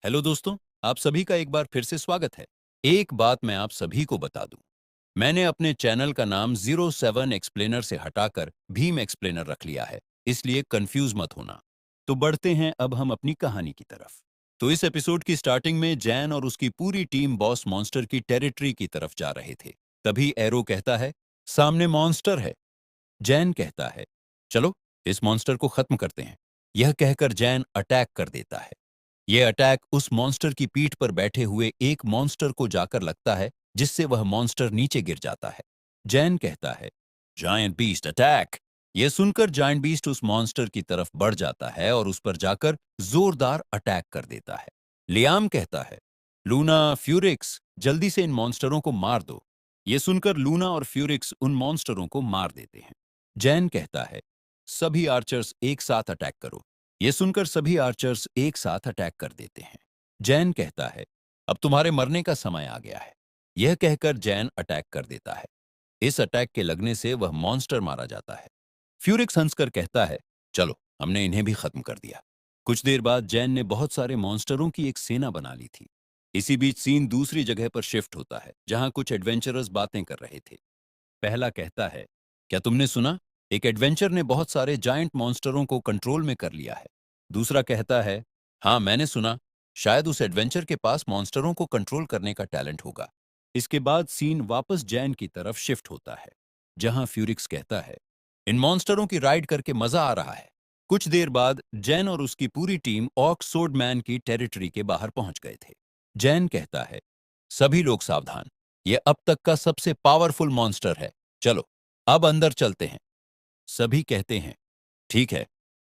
Hello दोस्तों, आप सभी का एक बार फिर से स्वागत है। एक बात मैं आप सभी को बता दूं, मैंने अपने चैनल का नाम 07 एक्सप्लेनर से हटाकर भीम एक्सप्लेनर रख लिया है, इसलिए कंफ्यूज मत होना। तो बढ़ते हैं अब हम अपनी कहानी की तरफ। तो इस एपिसोड की स्टार्टिंग में जैन और उसकी पूरी टीम बॉस मॉन्स्टर की टेरिटरी की तरफ जा रहे थे। तभी एरो कहता है, सामने मॉन्स्टर है। जैन कहता है, चलो इस मॉन्स्टर को खत्म करते हैं। यह कहकर जैन अटैक कर देता है। यह अटैक उस मॉन्स्टर की पीठ पर बैठे हुए एक मॉन्स्टर को जाकर लगता है, जिससे वह मॉन्स्टर नीचे गिर जाता है। जैन कहता है, जायंट बीस्ट अटैक। यह सुनकर जायंट बीस्ट उस मॉन्स्टर की तरफ बढ़ जाता है और उस पर जाकर जोरदार अटैक कर देता है। लियाम कहता है, लूना, फ्यूरिक्स, जल्दी से इन मॉन्स्टरों को मार दो। यह सुनकर लूना और फ्यूरिक्स उन मॉन्स्टरों को मार देते हैं। जैन कहता है, सभी आर्चर्स एक साथ अटैक करो। यह सुनकर सभी आर्चर्स एक साथ अटैक कर देते हैं। जैन कहता है, अब तुम्हारे मरने का समय आ गया है। यह कहकर जैन अटैक कर देता है। इस अटैक के लगने से वह मॉन्स्टर मारा जाता है। फ्यूरिक्स हंसकर कहता है, चलो हमने इन्हें भी खत्म कर दिया। कुछ देर बाद जैन ने बहुत सारे मॉन्स्टरों की एक सेना बना ली थी। इसी बीच सीन दूसरी जगह पर शिफ्ट होता है, जहां कुछ एडवेंचरर्स बातें कर रहे थे। पहला कहता है, क्या तुमने सुना, एक एडवेंचर ने बहुत सारे जायंट मॉन्स्टरों को कंट्रोल में कर लिया है। दूसरा कहता है, हाँ मैंने सुना, शायद उस एडवेंचर के पास मॉन्स्टरों को कंट्रोल करने का टैलेंट होगा। इसके बाद सीन वापस जैन की तरफ शिफ्ट होता है, जहां फ्यूरिक्स कहता है, इन मॉन्स्टरों की राइड करके मजा आ रहा है। कुछ देर बाद जैन और उसकी पूरी टीम ऑर्क सोर्डमैन की टेरिटरी के बाहर पहुंच गए थे। जैन कहता है, सभी लोग सावधान, यह अब तक का सबसे पावरफुल मॉन्स्टर है। चलो अब अंदर चलते हैं। सभी कहते हैं, ठीक है।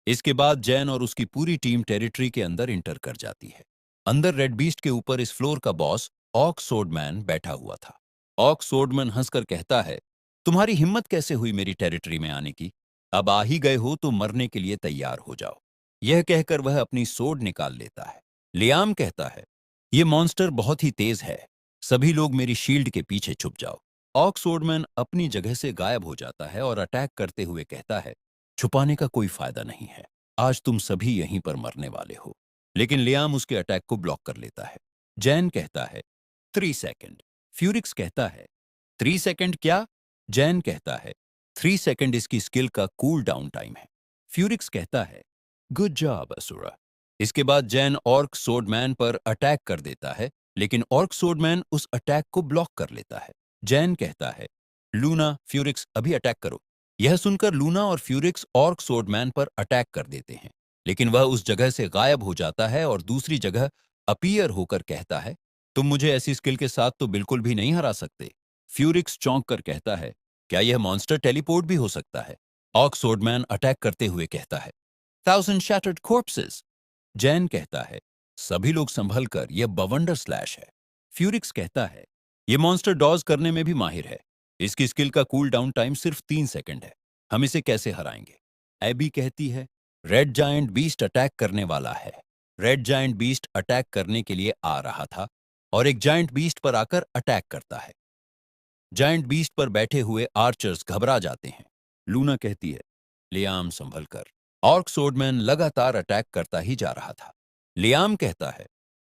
इसके बाद जैन और उसकी पूरी टीम टेरिटरी के अंदर इंटर कर जाती है। अंदर रेड बीस्ट के ऊपर इस फ्लोर का बॉस ऑक सोर्डमैन बैठा हुआ था। ऑक सोर्डमैन हंसकर कहता है, तुम्हारी हिम्मत कैसे हुई मेरी टेरिटरी में आने की? अब आ ही गए हो तो मरने के लिए तैयार हो जाओ। यह कहकर वह अपनी सोर्ड निकाल लेता है। लियाम कहता है, यह मॉन्स्टर बहुत ही तेज है। सभी लोग मेरी शील्ड के पीछे छुप जाओ। ऑक सोर्डमैन अपनी जगह से गायब हो जाता है और अटैक करते हुए कहता है, छुपाने का कोई फायदा नहीं है। आज तुम सभी यहीं पर मरने वाले हो। लेकिन लियाम उसके अटैक को ब्लॉक कर लेता है। जैन कहता है, 3 सेकंड। फ्यूरिक्स कहता है, 3 सेकंड क्या? जैन कहता है, 3 सेकंड इसकी स्किल का कूल डाउन टाइम है। फ्यूरिक्स कहता है, गुड जॉब असुरा। इसके बाद जैन ऑर्क सोर्डमैन पर अटैक कर देता है, लेकिन ऑर्क सोर्डमैन उस अटैक को ब्लॉक कर लेता है। जैन कहता है, लूना, फ्यूरिक्स अभी अटैक करो। यह सुनकर लूना और फ्यूरिक्स ऑर्क सोर्डमैन पर अटैक कर देते हैं, लेकिन वह उस जगह से गायब हो जाता है और दूसरी जगह अपीयर होकर कहता है, तुम मुझे ऐसी स्किल के साथ तो बिल्कुल भी नहीं हरा सकते। फ्यूरिक्स चौंक कर कहता है, क्या यह मॉन्स्टर टेलीपोर्ट भी हो सकता है? ऑर्क सोर्डमैन अटैक करते हुए कहता है, 1000 shattered corpses। जैन कहता है, सभी लोग संभल कर, यह बवंडर स्लैश है। फ्यूरिक्स कहता है, यह मॉन्स्टर डॉज करने में भी माहिर है। इसकी स्किल का कूल डाउन टाइम सिर्फ 3 सेकंड है। हम इसे कैसे हराएंगे? एबी कहती है, रेड जायंट बीस्ट अटैक करने वाला है। रेड जायंट बीस्ट अटैक करने के लिए आ रहा था और एक जायंट बीस्ट पर आकर अटैक करता है। जायंट बीस्ट पर बैठे हुए आर्चर्स घबरा जाते हैं। लूना कहती है, लियाम संभल कर। ऑर्क सोर्डमैन लगातार अटैक करता ही जा रहा था। लियाम कहता है,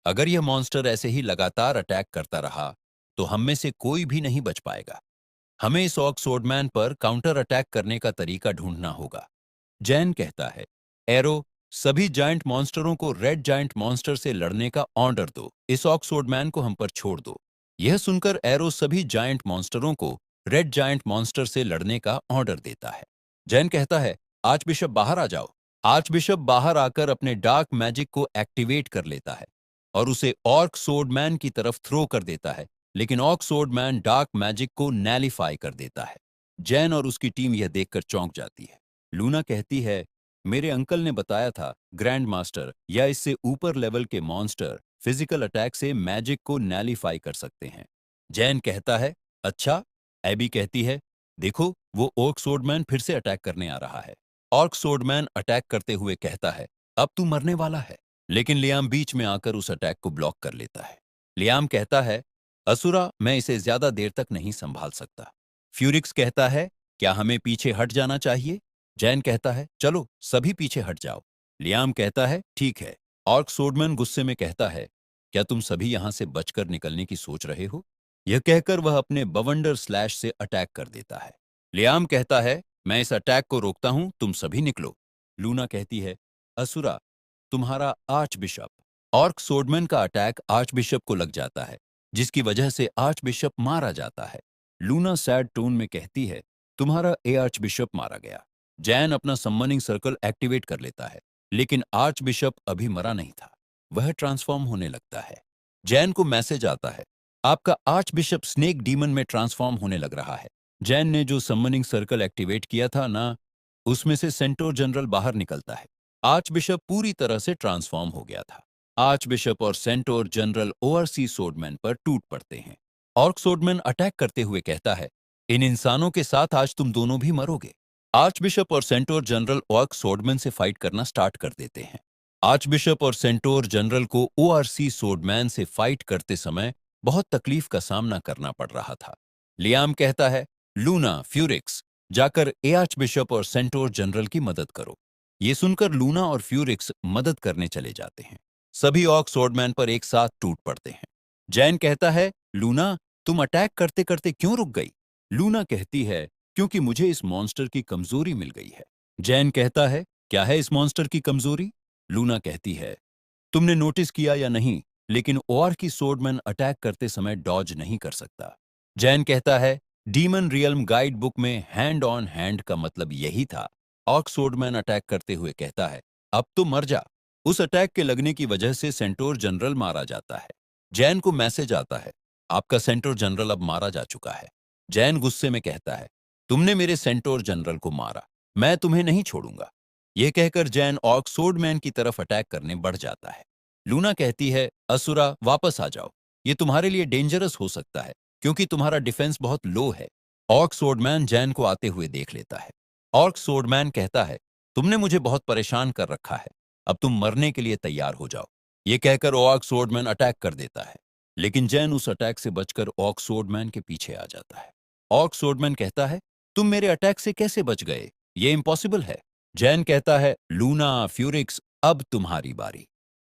अगर यह मॉन्स्टर ऐसे ही लगातार अटैक करता रहा तो हम में से कोई भी नहीं बच पाएगा। हमें इस ऑर्क सोर्डमैन पर काउंटर अटैक करने का तरीका ढूंढना होगा। जैन कहता है, एरो, सभी जायंट मॉन्स्टरों को रेड जायंट मॉन्स्टर से लड़ने का ऑर्डर दो। इस ऑर्क सोर्डमैन को हम पर छोड़ दो। यह सुनकर एरो सभी जायंट मॉन्स्टरों को रेड जायंट मॉन्स्टर से लड़ने का ऑर्डर देता है। जैन कहता है, आर्च बिशप बाहर आ जाओ। आर्च बिशप बाहर आकर अपने डार्क मैजिक को एक्टिवेट कर लेता है और उसे ऑर्क सोर्डमैन की तरफ थ्रो कर देता है, लेकिन ऑर्क सोर्डमैन डार्क मैजिक को नैलिफाई कर देता है। जैन और उसकी टीम यह देखकर चौंक जाती है। लूना कहती है, मेरे अंकल ने बताया था, ग्रैंड मास्टर या इससे ऊपर लेवल के मॉन्स्टर फिजिकल अटैक से मैजिक को नैलिफाई कर सकते हैं। जैन कहता है, अच्छा। एबी कहती है, देखो वो ऑर्क सोर्डमैन फिर से अटैक करने आ रहा है। ऑर्क सोर्डमैन अटैक करते हुए कहता है, अब तू मरने वाला है। लेकिन लियाम बीच में आकर उस अटैक को ब्लॉक कर लेता है। लियाम कहता है, असुरा, मैं इसे ज्यादा देर तक नहीं संभाल सकता। फ्यूरिक्स कहता है, क्या हमें पीछे हट जाना चाहिए? जैन कहता है, चलो सभी पीछे हट जाओ। लियाम कहता है, ठीक है। ऑर्क सोर्डमैन गुस्से में कहता है, क्या तुम सभी यहां से बचकर निकलने की सोच रहे हो? यह कहकर वह अपने बवंडर स्लैश से अटैक कर देता है। लियाम कहता है, मैं इस अटैक को रोकता हूं, तुम सभी निकलो। लूना कहती है, असुरा, तुम्हारा आर्च बिशप। ऑर्क सोर्डमैन का अटैक आर्च बिशप को लग जाता है, जिसकी वजह से आर्च बिशप मारा जाता है। लूना सैड टोन में कहती है, तुम्हारा आर्च बिशप मारा गया। जैन अपना समनिंग सर्कल एक्टिवेट कर लेता है, लेकिन आर्च बिशप अभी मरा नहीं था। वह ट्रांसफॉर्म होने लगता है। जैन को मैसेज आता है, आपका आर्च बिशप स्नेक डीमन में ट्रांसफॉर्म होने लग रहा है। जैन ने जो समनिंग सर्कल एक्टिवेट किया था ना, उसमें से सेंटोर जनरल बाहर निकलता है। आर्च बिशप पूरी तरह से ट्रांसफॉर्म हो गया था। आर्च बिशप और सेंटोर जनरल ओआरसी सोर्डमैन पर टूट पड़ते हैं। ऑर्क सोर्डमैन अटैक करते हुए कहता है, इन इंसानों के साथ आज तुम दोनों भी मरोगे। आर्च बिशप और सेंटोर जनरल ऑर्क सोर्डमैन से फाइट करना स्टार्ट कर देते हैं। आर्च बिशप और सेंटोर जनरल को ओआरसी सोर्डमैन से फाइट करते समय बहुत तकलीफ का सामना करना पड़ रहा था। लियाम कहता है, लूना, फ्यूरिक्स, जाकर आर्च बिशप और सेंटोर जनरल की मदद करो। ये सुनकर लूना और फ्यूरिक्स मदद करने चले जाते हैं। सभी ऑर्क सोर्डमैन पर एक साथ टूट पड़ते हैं। जैन कहता है, लूना, तुम अटैक करते करते क्यों रुक गई? लूना कहती है, क्योंकि मुझे इस मॉन्स्टर की कमजोरी मिल गई है। जैन कहता है, क्या है इस मॉन्स्टर की कमजोरी? लूना कहती है, तुमने नोटिस किया या नहीं, लेकिन ओआर की सोर्डमैन अटैक करते समय डॉज नहीं कर सकता। जैन कहता है, डीमन रियल्म गाइड बुक में हैंड ऑन हैंड का मतलब यही था। ऑर्क सोर्डमैन अटैक करते हुए कहता है, अब तो मर जा। उस अटैक के लगने की वजह से सेंटोर जनरल मारा जाता है। जैन को मैसेज आता है, आपका सेंटोर जनरल अब मारा जा चुका है। जैन गुस्से में कहता है, तुमने मेरे सेंटोर जनरल को मारा, मैं तुम्हें नहीं छोड़ूंगा। यह कहकर जैन ऑर्क सोर्डमैन की तरफ अटैक करने बढ़ जाता है। लूना कहती है, असुरा, वापस आ जाओ। ये तुम्हारे लिए डेंजरस हो सकता है, क्योंकि तुम्हारा डिफेंस बहुत लो है। ऑर्क सोर्डमैन जैन को आते हुए देख लेता है। ऑर्क सोर्डमैन कहता है, तुमने मुझे बहुत परेशान कर रखा है, अब तुम मरने के लिए तैयार हो जाओ। ये कहकर ऑर्क सोर्डमैन अटैक कर देता है, लेकिन जैन उस अटैक से बचकर ऑर्क सोर्डमैन के पीछे आ जाता है। ऑर्क सोर्डमैन कहता है, तुम मेरे अटैक से कैसे बच गए? ये इम्पॉसिबल है। जैन कहता है, लूना, फ्यूरिक्स, अब तुम्हारी बारी।